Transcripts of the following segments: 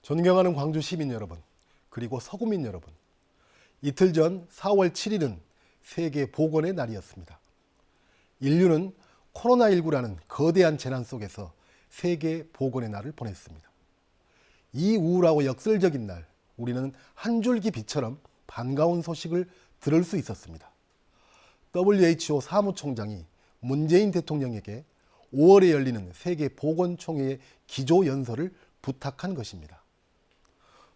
존경하는 광주 시민 여러분, 그리고 서구민 여러분. 이틀 전 4월 7일은 세계 보건의 날이었습니다. 인류는 코로나19라는 거대한 재난 속에서 세계 보건의 날을 보냈습니다. 이 우울하고 역설적인 날, 우리는 한 줄기 빛처럼 반가운 소식을 들을 수 있었습니다. WHO 사무총장이 문재인 대통령에게 5월에 열리는 세계 보건총회의 기조연설을 부탁한 것입니다.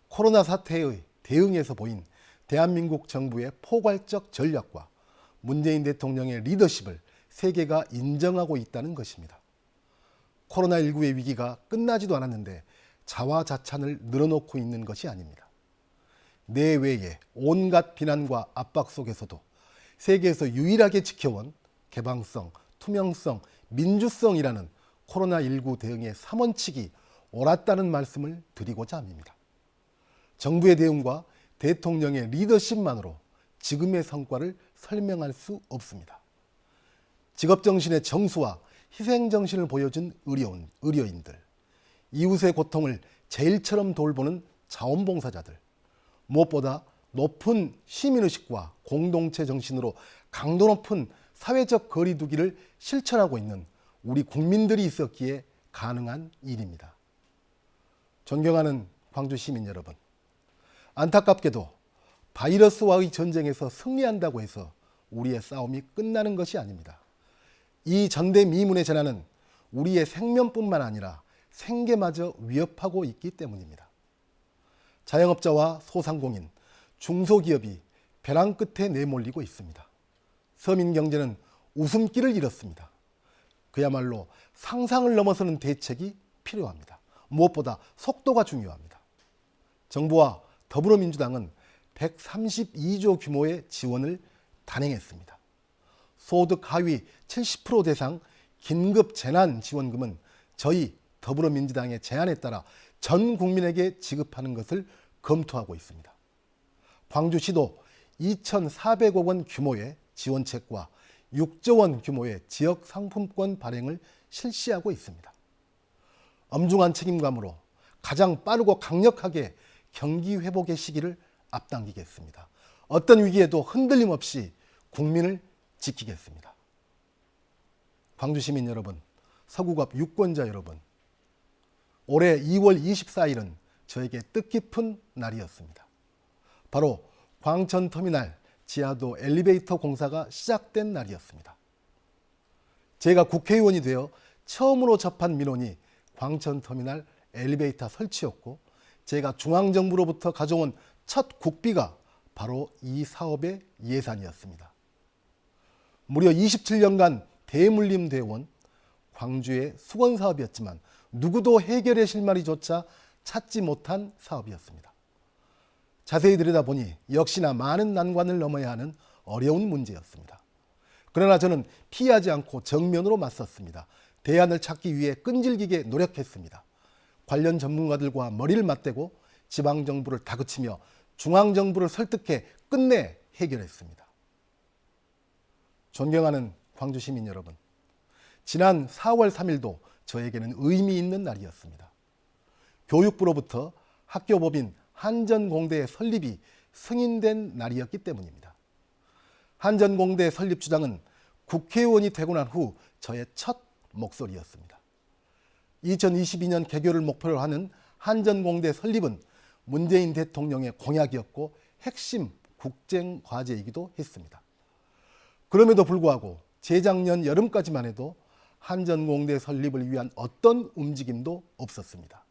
코로나 사태의 대응에서 보인 대한민국 정부의 포괄적 전략과 문재인 대통령의 리더십을 세계가 인정하고 있다는 것입니다. 코로나19의 위기가 끝나지도 않았는데 자화자찬을 늘어놓고 있는 것이 아닙니다. 내외의 온갖 비난과 압박 속에서도 세계에서 유일하게 지켜온 개방성, 투명성, 민주성이라는 코로나19 대응의 3원칙이 옳았다는 말씀을 드리고자 합니다. 정부의 대응과 대통령의 리더십만으로 지금의 성과를 설명할 수 없습니다. 직업정신의 정수와 희생정신을 보여준 의료인들, 이웃의 고통을 제일처럼 돌보는 자원봉사자들, 무엇보다 높은 시민의식과 공동체 정신으로 강도 높은 사회적 거리두기를 실천하고 있는 우리 국민들이 있었기에 가능한 일입니다. 존경하는 광주 시민 여러분, 안타깝게도 바이러스와의 전쟁에서 승리한다고 해서 우리의 싸움이 끝나는 것이 아닙니다. 이 전대미문의 재난은 우리의 생명뿐만 아니라 생계마저 위협하고 있기 때문입니다. 자영업자와 소상공인, 중소기업이 벼랑 끝에 내몰리고 있습니다. 서민 경제는 웃음기를 잃었습니다. 그야말로 상상을 넘어서는 대책이 필요합니다. 무엇보다 속도가 중요합니다. 정부와 더불어민주당은 132조 규모의 지원을 단행했습니다. 소득 하위 70% 대상 긴급 재난지원금은 저희 더불어민주당의 제안에 따라 전 국민에게 지급하는 것을 검토하고 있습니다. 광주시도 2,400억 원 규모의 지원책과 6조 원 규모의 지역 상품권 발행을 실시하고 있습니다. 엄중한 책임감으로 가장 빠르고 강력하게 경기 회복의 시기를 앞당기겠습니다. 어떤 위기에도 흔들림 없이 국민을 지키겠습니다. 광주 시민 여러분, 서구갑 유권자 여러분, 올해 2월 24일은 저에게 뜻깊은 날이었습니다. 바로 광천터미널 지하도 엘리베이터 공사가 시작된 날이었습니다. 제가 국회의원이 되어 처음으로 접한 민원이 광천터미널 엘리베이터 설치였고, 제가 중앙정부로부터 가져온 첫 국비가 바로 이 사업의 예산이었습니다. 무려 27년간 대물림되어온 광주의 수건사업이었지만 누구도 해결의 실마리조차 찾지 못한 사업이었습니다. 자세히 들여다보니 역시나 많은 난관을 넘어야 하는 어려운 문제였습니다. 그러나 저는 피하지 않고 정면으로 맞섰습니다. 대안을 찾기 위해 끈질기게 노력했습니다. 관련 전문가들과 머리를 맞대고 지방정부를 다그치며 중앙정부를 설득해 끝내 해결했습니다. 존경하는 광주 시민 여러분, 지난 4월 3일도 저에게는 의미 있는 날이었습니다. 교육부로부터 학교법인 한전공대의 설립이 승인된 날이었기 때문입니다. 한전공대 설립 주장은 국회의원이 되고 난 후 저의 첫 목소리였습니다. 2022년 개교를 목표로 하는 한전공대 설립은 문재인 대통령의 공약이었고 핵심 국정과제이기도 했습니다. 그럼에도 불구하고 재작년 여름까지만 해도 한전공대 설립을 위한 어떤 움직임도 없었습니다.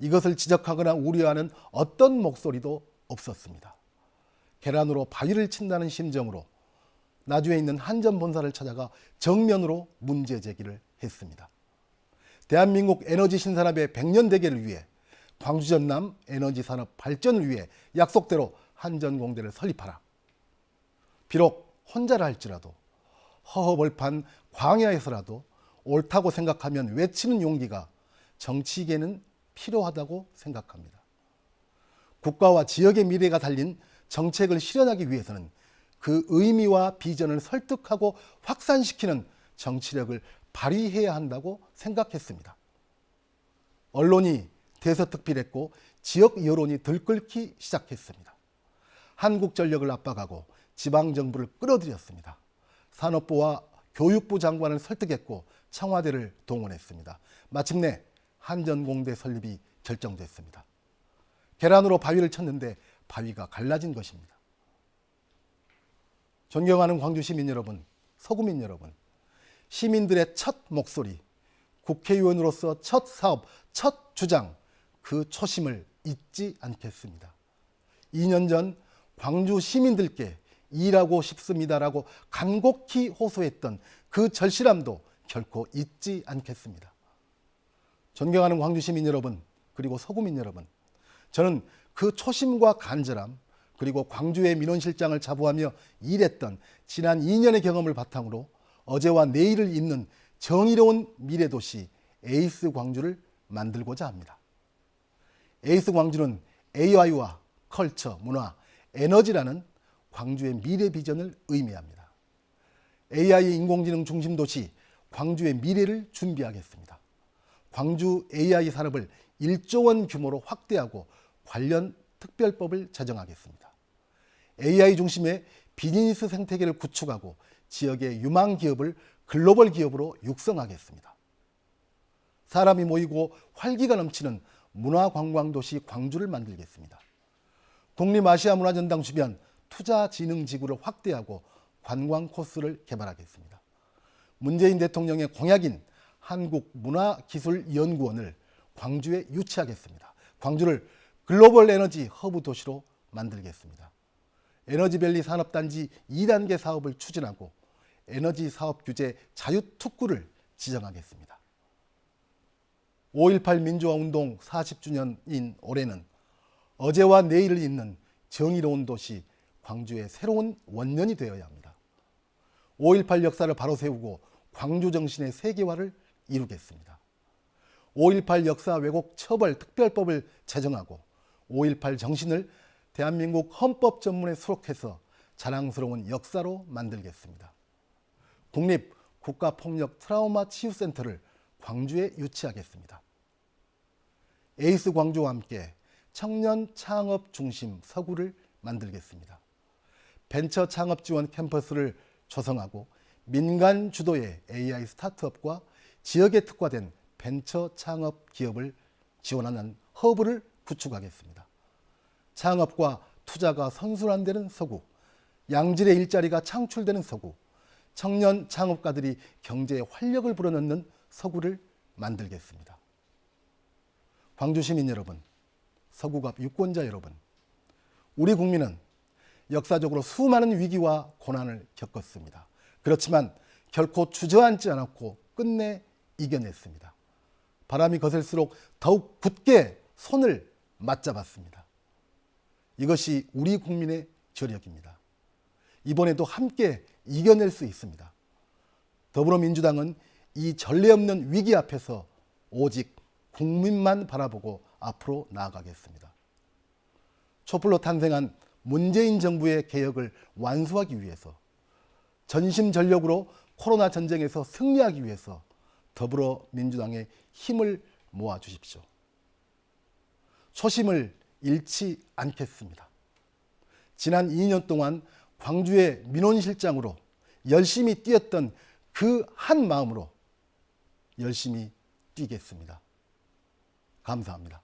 이것을 지적하거나 우려하는 어떤 목소리도 없었습니다. 계란으로 바위를 친다는 심정으로 나주에 있는 한전 본사를 찾아가 정면으로 문제 제기를 했습니다. 대한민국 에너지 신산업의 100년 대계를 위해 광주 전남 에너지 산업 발전을 위해 약속대로 한전공대를 설립하라. 비록 혼자라 할지라도 허허벌판 광야에서라도 옳다고 생각하면 외치는 용기가 정치계는 필요하다고 생각합니다. 국가와 지역의 미래가 달린 정책을 실현하기 위해서는 그 의미와 비전을 설득하고 확산시키는 정치력을 발휘해야 한다고 생각했습니다. 언론이 대서특필했고 지역 여론이 들끓기 시작했습니다. 한국전력을 압박하고 지방정부를 끌어들였습니다. 산업부와 교육부 장관을 설득했고 청와대를 동원했습니다. 마침내 한전공대 설립이 결정됐습니다. 계란으로 바위를 쳤는데 바위가 갈라진 것입니다. 존경하는 광주 시민 여러분, 서구민 여러분, 시민들의 첫 목소리, 국회의원으로서 첫 사업, 첫 주장, 그 초심을 잊지 않겠습니다. 2년 전 광주 시민들께 일하고 싶습니다라고 간곡히 호소했던 그 절실함도 결코 잊지 않겠습니다. 존경하는 광주 시민 여러분, 그리고 서구민 여러분, 저는 그 초심과 간절함, 그리고 광주의 민원실장을 자부하며 일했던 지난 2년의 경험을 바탕으로 어제와 내일을 잇는 정의로운 미래도시 에이스 광주를 만들고자 합니다. 에이스 광주는 AI와 컬처, 문화, 에너지라는 광주의 미래 비전을 의미합니다. AI 인공지능 중심 도시 광주의 미래를 준비하겠습니다. 광주 AI 산업을 1조 원 규모로 확대하고 관련 특별법을 제정하겠습니다. AI 중심의 비즈니스 생태계를 구축하고 지역의 유망 기업을 글로벌 기업으로 육성하겠습니다. 사람이 모이고 활기가 넘치는 문화관광도시 광주를 만들겠습니다. 국립아시아문화전당 주변 투자진흥지구를 확대하고 관광 코스를 개발하겠습니다. 문재인 대통령의 공약인 한국문화기술연구원을 광주에 유치하겠습니다. 광주를 글로벌 에너지 허브 도시로 만들겠습니다. 에너지밸리 산업단지 2단계 사업을 추진하고 에너지 사업 규제 자유특구를 지정하겠습니다. 5.18 민주화운동 40주년인 올해는 어제와 내일을 잇는 정의로운 도시 광주의 새로운 원년이 되어야 합니다. 5.18 역사를 바로 세우고 광주 정신의 세계화를 이루겠습니다. 5.18 역사 왜곡 처벌 특별법을 제정하고 5.18 정신을 대한민국 헌법 전문에 수록해서 자랑스러운 역사로 만들겠습니다. 국립 국가폭력 트라우마 치유센터를 광주에 유치하겠습니다. 에이스 광주와 함께 청년 창업 중심 서구를 만들겠습니다. 벤처 창업 지원 캠퍼스를 조성하고 민간 주도의 AI 스타트업과 지역에 특화된 벤처 창업 기업을 지원하는 허브를 구축하겠습니다. 창업과 투자가 선순환되는 서구, 양질의 일자리가 창출되는 서구, 청년 창업가들이 경제에 활력을 불어넣는 서구를 만들겠습니다. 광주 시민 여러분, 서구갑 유권자 여러분, 우리 국민은 역사적으로 수많은 위기와 고난을 겪었습니다. 그렇지만 결코 주저앉지 않았고 끝내 이겨냈습니다. 바람이 거셀수록 더욱 굳게 손을 맞잡았습니다. 이것이 우리 국민의 저력입니다. 이번에도 함께 이겨낼 수 있습니다. 더불어민주당은 이 전례 없는 위기 앞에서 오직 국민만 바라보고 앞으로 나아가겠습니다. 촛불로 탄생한 문재인 정부의 개혁을 완수하기 위해서, 전심전력으로 코로나 전쟁에서 승리하기 위해서 더불어민주당의 힘을 모아주십시오. 초심을 잃지 않겠습니다. 지난 2년 동안 광주의 민원실장으로 열심히 뛰었던 그 한 마음으로 열심히 뛰겠습니다. 감사합니다.